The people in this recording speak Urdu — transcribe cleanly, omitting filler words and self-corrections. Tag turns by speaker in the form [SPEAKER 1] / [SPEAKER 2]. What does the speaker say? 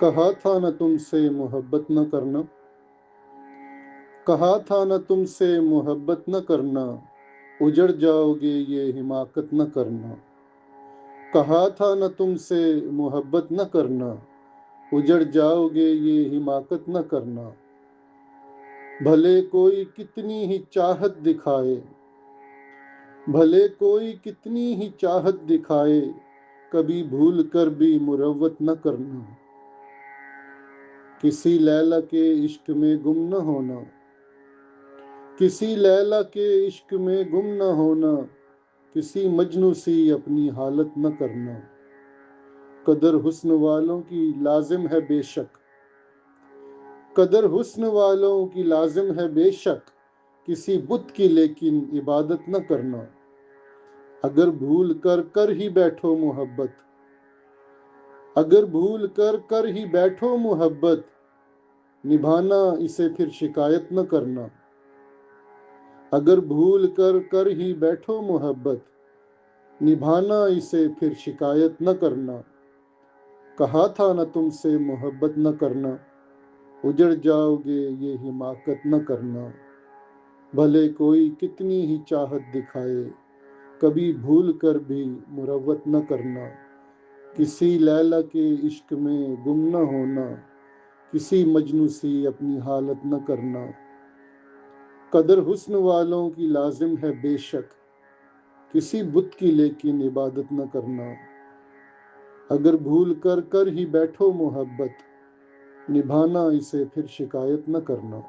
[SPEAKER 1] کہا تھا نہ تم سے محبت نہ کرنا، کہا تھا نہ تم سے محبت نہ کرنا، اجڑ جاؤ گے یہ حماقت نہ کرنا۔ کہا تھا نہ تم سے محبت نہ کرنا، اجڑ جاؤ گے یہ حماقت نہ کرنا۔ بھلے کوئی کتنی ہی چاہت دکھائے، بھلے کوئی کتنی ہی چاہت دکھائے، کبھی بھول کر بھی مروت نہ کرنا۔ کسی لیلا کے عشق میں گم نہ ہونا، کسی لیلا کے عشق میں گم نہ ہونا، کسی مجنوں سی اپنی حالت نہ کرنا۔ قدر حسن والوں کی لازم ہے بے شک، قدر حسن والوں کی لازم ہے بے شک، کسی بت کی لیکن عبادت نہ کرنا۔ اگر بھول کر کر ہی بیٹھو محبت، اگر بھول کر کر ہی بیٹھو محبت، نبھانا اسے پھر شکایت نہ کرنا۔ اگر بھول کر کر ہی بیٹھو محبت، نبھانا اسے پھر شکایت نہ کرنا۔ کہا تھا نہ تم سے محبت نہ کرنا، اجڑ جاؤ گے یہ حماقت نہ کرنا۔ بھلے کوئی کتنی ہی چاہت دکھائے، کبھی بھول کر بھی مروت نہ کرنا۔ کسی لیلا کے عشق میں گم نہ ہونا، کسی مجنوں سی اپنی حالت نہ کرنا۔ قدر حسن والوں کی لازم ہے بے شک، کسی بت کی لیکن عبادت نہ کرنا۔ اگر بھول کر کر ہی بیٹھو محبت، نبھانا اسے پھر شکایت نہ کرنا۔